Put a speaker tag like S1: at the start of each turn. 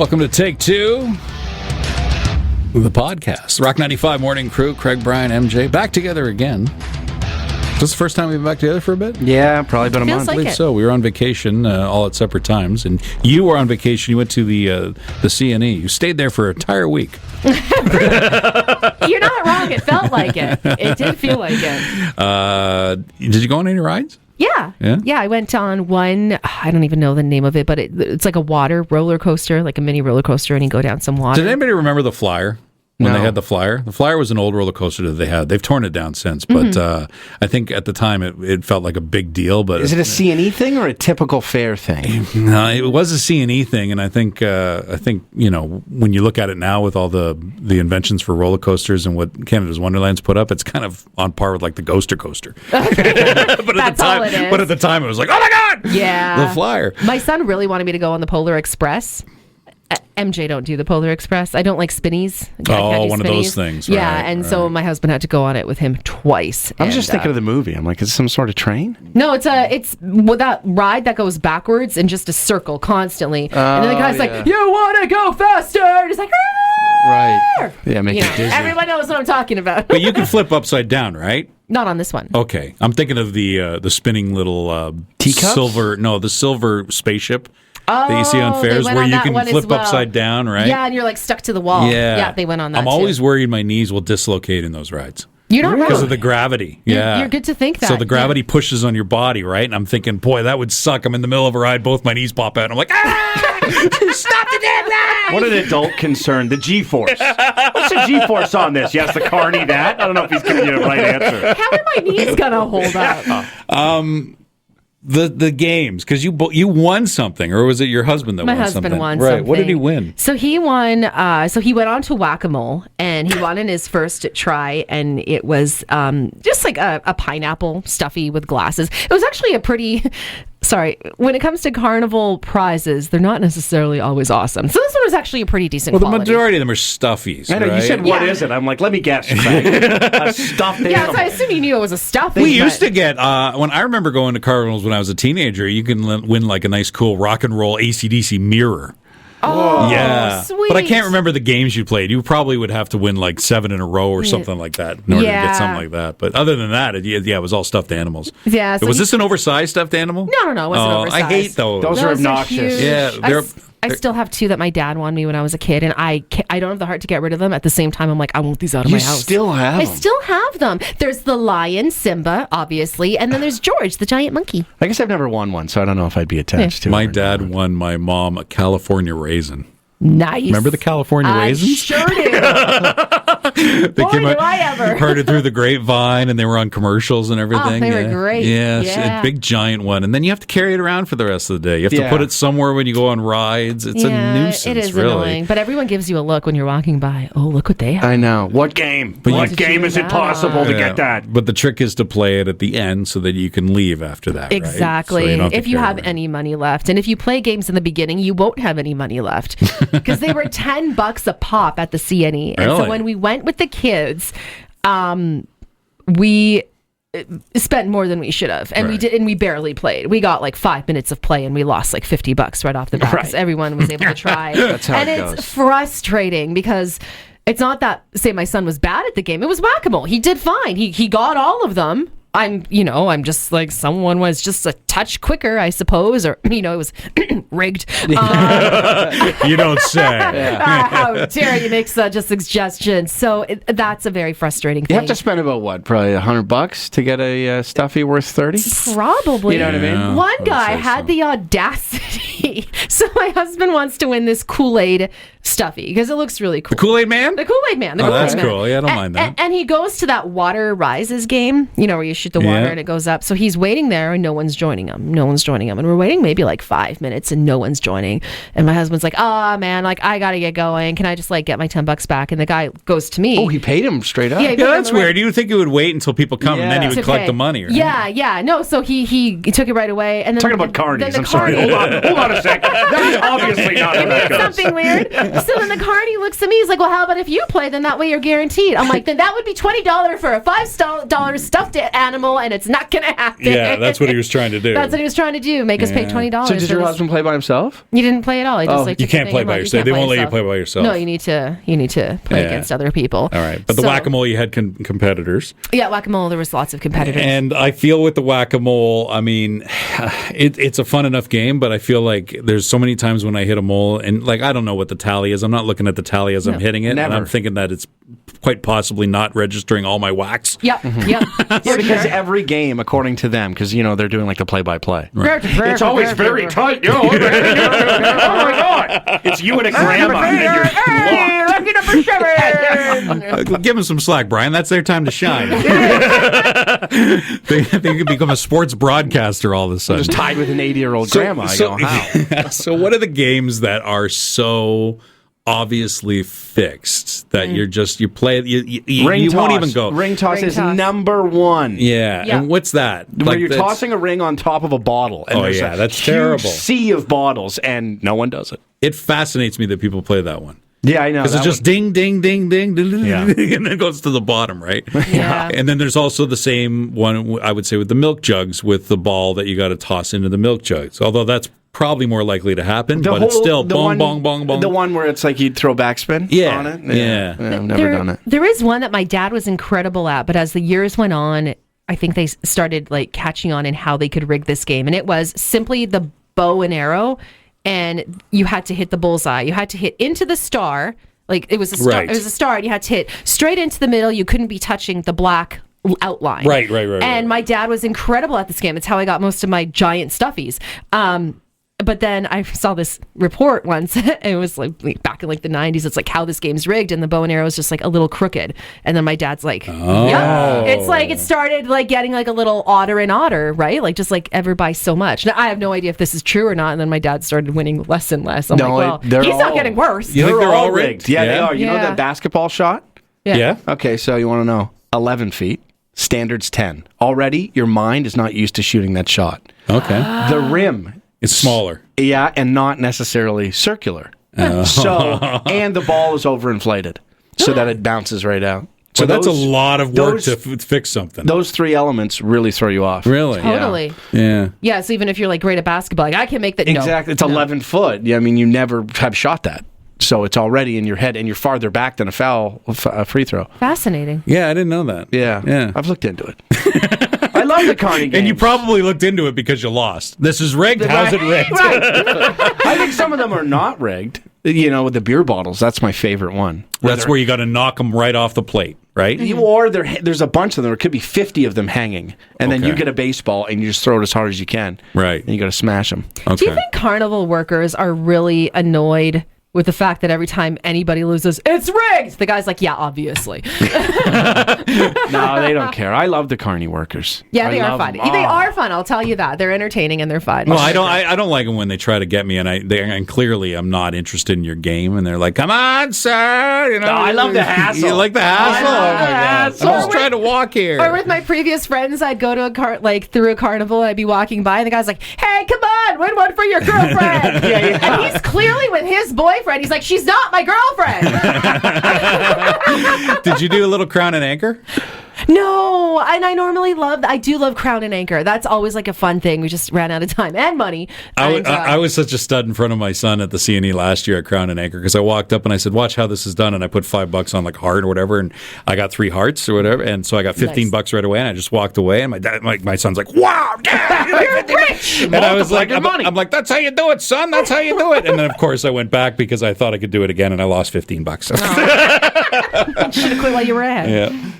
S1: Welcome to Take Two, the podcast. Rock 95 Morning Crew, Craig, Brian, MJ, back together again. Is this the first time we've been back together for a bit?
S2: Yeah, probably been a month.
S1: I believe so. We were on vacation all at separate times, and you were on vacation. You went to the CNE. You stayed there for an entire week.
S3: You're not wrong. It felt like it. It did feel like it.
S1: Did you go on any rides?
S3: Yeah. I went on one, I don't even know the name of it, but it's like a water roller coaster, like a mini roller coaster, and you go down some water.
S1: Did anybody remember the Flyer? When they had the Flyer? The Flyer was an old roller coaster that they had. They've torn it down since, but I think at the time it felt like a big deal. But
S2: is it a CNE thing or a typical fair thing?
S1: No, it was a CNE thing, and I think you know, when you look at it now with all the inventions for roller coasters and what Canada's Wonderland's put up, it's kind of on par with like the Ghoster Coaster.
S3: But that's all it is.
S1: But at the time, it was like, oh my god,
S3: yeah,
S1: the Flyer.
S3: My son really wanted me to go on the Polar Express. MJ don't do the Polar Express. I don't like spinnies.
S1: One of those things.
S3: Yeah,
S1: right,
S3: and
S1: right.
S3: so my husband had to go on it with him twice.
S2: I was just thinking of the movie. I'm like, is it some sort of train?
S3: No, it's that ride that goes backwards in just a circle constantly. And then the guy's like, "You want to go faster?" And it's like, "Arr!"
S2: Right. Yeah, make it Disney.
S3: Everyone knows what I'm talking about.
S1: But you can flip upside down, right?
S3: Not on this one.
S1: Okay, I'm thinking of the spinning little
S2: teacups?
S1: the silver spaceship. That you see on fairs where you can flip upside down, right?
S3: Yeah, and you're like stuck to the wall. Yeah, they went on that.
S1: I'm always worried my knees will dislocate in those rides.
S3: You're not wrong.
S1: Because of the gravity.
S3: You're good to think that.
S1: So the gravity pushes on your body, right? And I'm thinking, boy, that would suck. I'm in the middle of a ride, both my knees pop out. I'm like, stop the damn ride!
S4: What an adult concern. The G-force. What's the G-force on this? Yes, the Carney that? I don't know if he's giving you the right answer.
S3: How are my knees going to hold up?
S1: The games, because you won something, or was it your husband that won something?
S3: My husband won
S1: right.
S3: something.
S1: What did he win?
S3: So he won. So he went on to Whack-A-Mole, and he won in his first try, and it was just like a pineapple stuffy with glasses. It was actually a pretty. Sorry, when it comes to Carnival prizes, they're not necessarily always awesome. So this one was actually a pretty decent quality.
S1: The majority of them are stuffies.
S4: I know,
S1: right?
S4: you said, what is it? I'm like, let me guess. A stuffed animal.
S3: Yeah, so I assume you knew it was a stuffy.
S1: We used to get, when I remember going to carnivals when I was a teenager, you can win like a nice, cool rock and roll AC/DC mirror.
S3: Oh,
S1: yeah.
S3: Sweet.
S1: But I can't remember the games you played. You probably would have to win like 7 in a row or something like that in order to get something like that. But other than that, it was all stuffed animals.
S3: Yeah. So
S1: was this an oversized stuffed animal?
S3: No, it wasn't oversized.
S1: I hate those.
S4: Those are obnoxious.
S1: Yeah,
S3: I still have 2 that my dad won me when I was a kid, and I don't have the heart to get rid of them. At the same time, I'm like, I want these out of my house.
S2: You still have them?
S3: I still have them. There's the lion, Simba, obviously, and then there's George, the giant monkey.
S2: I guess I've never won one, so I don't know if I'd be attached to it.
S1: My dad won my mom a California raisin.
S3: Nice.
S1: Remember the California raisins?
S3: I sure do. Boy, do I ever.
S1: Heard it through the grapevine, and they were on commercials and everything.
S3: Oh, they were great.
S1: Yeah, a big giant one. And then you have to carry it around for the rest of the day. You have to put it somewhere when you go on rides. It's a nuisance,
S3: it is
S1: really.
S3: Annoying. But everyone gives you a look when you're walking by. Oh, look what they have.
S2: I know.
S4: What game? What game is it possible to get that?
S1: But the trick is to play it at the end so that you can leave after that.
S3: Exactly.
S1: Right? So
S3: if you have any money left. And if you play games in the beginning, you won't have any money left. Because they were $10 a pop at the CNE. And so when we went with the kids, we spent more than we should have, and we barely played. We got like 5 minutes of play, and we lost like $50 right off the bat because everyone was able to try.
S2: That's how it
S3: goes.
S2: It's
S3: frustrating because it's not that, say, my son was bad at the game. It was Whack-A-Mole. He did fine. He got all of them. I'm just like, someone was just a touch quicker, I suppose, or, it was rigged.
S1: You don't say.
S3: How dare you make such a suggestion? So that's a very frustrating thing.
S2: You have to spend about what? Probably $100 to get a stuffy worth 30?
S3: Probably.
S2: You know what I mean?
S3: One guy had the audacity. So my husband wants to win this Kool-Aid stuffy because it looks really cool.
S1: The Kool-Aid Man?
S3: The Kool-Aid Man.
S1: That's cool. Yeah, I don't mind that.
S3: And he goes to that water rises game, where you shoot the water and it goes up. So he's waiting there and no one's joining him. And we're waiting maybe like 5 minutes and no one's joining. And my husband's like, oh man, like I got to get going. Can I just like get my $10 back? And the guy goes to me.
S2: Oh, he paid him straight up.
S3: Yeah,
S1: that's weird. You would think he would wait until people come and then he would collect the money, right?
S3: Yeah. No, so he took it right away. And then
S4: Talking about carnies. I'm sorry. Hold on a second. That's obviously not how that goes.
S3: Something weird. So then the carny looks at me. He's like, "Well, how about if you play? Then that way you're guaranteed." I'm like, "Then that would be $20 for a $5 stuffed animal, and it's not gonna happen."
S1: Yeah, that's what he was trying to do.
S3: That's what he was trying to do. Make us pay $20.
S2: So did your husband play by himself?
S3: You didn't play at all. He just, like,
S1: You
S3: took the
S1: can't
S3: thing
S1: play
S3: and
S1: by
S3: went,
S1: yourself. They
S3: can't
S1: won't let you
S3: yourself.
S1: play by yourself.
S3: No, you need to play
S1: Yeah.
S3: against other people.
S1: All right, but the
S3: So-
S1: whack-a-mole, you had competitors.
S3: Yeah, whack-a-mole. There was lots of competitors.
S1: And I feel with the whack-a-mole, I mean, it's a fun enough game, but I feel like there's so many times when I hit a mole, and like I don't know what the tally is. I'm not looking at the tally as I'm hitting it,
S2: never.
S1: and I'm thinking that it's quite possibly not registering all my whacks.
S3: Yep.
S2: Yeah, because every game, according to them, because they're doing like the play-by-play.
S4: It's always very tight. Yo, oh my God. It's you and a grandma, and you're locked.
S3: Lucky number 7.
S1: Give them some slack, Brian. That's their time to shine. they could become a sports broadcaster all of a sudden.
S2: Just tied with an 80-year-old grandma. I go, how?
S1: So what are the games that are so obviously fixed that you play it, you
S2: Ring
S1: won't
S2: toss.
S1: even go.
S2: Ring toss
S3: Ring
S2: is
S3: toss.
S2: number one.
S1: Yeah.
S3: Yeah.
S1: And what's that?
S2: Where you're
S1: that's-
S2: tossing a ring on top of a bottle. And
S1: Oh,
S2: there's
S1: yeah,
S2: a
S1: that's
S2: huge
S1: terrible.
S2: sea of bottles, and no one does it.
S1: It fascinates me that people play that one.
S2: Yeah, I know.
S1: Because it's
S2: that
S1: just ding, ding, ding, ding, ding, ding,
S2: Yeah.
S1: ding, and then it goes to the bottom, right?
S3: Yeah.
S1: And then there's also the same one, I would say, with the milk jugs, with the ball that you got to toss into the milk jugs. Although that's probably more likely to happen, but it's still bong, bong, bong, bong.
S2: The one where it's like you'd throw backspin
S1: Yeah,
S2: on it?
S1: yeah.
S2: I've never done it.
S3: There is one that my dad was incredible at, but as the years went on, I think they started like catching on in how they could rig this game, and it was simply the bow and arrow, and you had to hit the bullseye. You had to hit into the star. Like it was a star.
S1: Right.
S3: It was a star, and you had to hit straight into the middle. You couldn't be touching the black outline.
S1: Right.
S3: And my dad was incredible at this game. It's how I got most of my giant stuffies. But then I saw this report once. It was like back in like the 90s. It's like how this game's rigged, and the bow and arrow is just like a little crooked. And then my dad's like, "Yeah, it's like it started like getting like a little odder and odder, right? Like just like ever by so much." Now I have no idea if this is true or not. And then my dad started winning less and less. I'm
S2: No,
S3: like, well,
S2: they're
S3: he's not
S2: all-
S3: getting worse.
S1: You think
S2: They're
S1: they're
S2: all
S1: all
S2: rigged.
S1: rigged?
S2: Yeah, they
S1: Yeah?
S2: are. You know
S3: Yeah.
S2: that basketball shot?
S1: Yeah.
S2: Okay, so you want to know 11 feet, standards 10. Already, your mind is not used to shooting that shot.
S1: Okay.
S2: The rim,
S1: It's smaller.
S2: yeah, and not necessarily circular. So, and the ball is overinflated so that it bounces right out.
S1: So that's
S2: those-
S1: a lot of work
S2: those-
S1: to fix something.
S2: Those three elements really throw you off.
S1: Really?
S3: Totally.
S1: Yeah.
S3: Yeah. So even if you're like great at basketball, like I can make that.
S2: Exactly. It's 11 foot. Yeah, I mean, you never have shot that. So it's already in your head, and you're farther back than a free throw.
S3: Fascinating.
S1: Yeah, I didn't know that.
S2: Yeah.
S1: Yeah.
S2: I've looked into it. I love the Carney games.
S1: And you probably looked into it because you lost. This is rigged. How's it rigged?
S2: I think some of them are not rigged. With the beer bottles. That's my favorite one.
S1: That's where you got to knock them right off the plate, right?
S2: Or there's a bunch of them. There could be 50 of them hanging. And then you
S1: Okay.
S2: get a baseball and you just throw it as hard as you can.
S1: Right.
S2: And you got to smash them.
S1: Okay.
S3: Do you think carnival workers are really annoyed with the fact that every time anybody loses, it's rigged? The guy's like, yeah, obviously.
S2: No, they don't care. I love the Carney workers.
S3: Yeah,
S2: I
S3: they are
S2: love
S3: fun.
S2: them.
S3: They
S2: Oh.
S3: are fun. I'll tell you that. They're entertaining and they're fun.
S1: Well, I don't like them when they try to get me, and clearly I'm not interested in your game, and they're like, "Come on, sir!" You know,
S2: I love the hassle.
S1: You like the hassle?
S3: I love
S1: Oh my
S3: the
S1: god!
S3: hassle.
S1: I'm just trying to walk here.
S3: Or with my previous friends, I'd go to through a carnival, and I'd be walking by, and the guy's like, "Hey, come on, win one for your girlfriend." And he's clearly with his boyfriend. He's like, "She's not my girlfriend."
S1: Did you do a little crown and anchor?
S3: No, and I do love Crown and Anchor. That's always like a fun thing. We just ran out of time and money.
S1: I was such a stud in front of my son at the CNE last year at Crown and Anchor because I walked up and I said, "Watch how this is done," and I put $5 on like heart or whatever, and I got 3 hearts or whatever, and so I got $15 right away, and I just walked away, and my son's like, "Wow, yeah, you're rich!" And I was like, I'm like, "That's how you do it, son. That's how you do it." And then of course I went back because I thought I could do it again, and I lost $15.
S3: Should have quit while you were ahead.
S1: Yeah.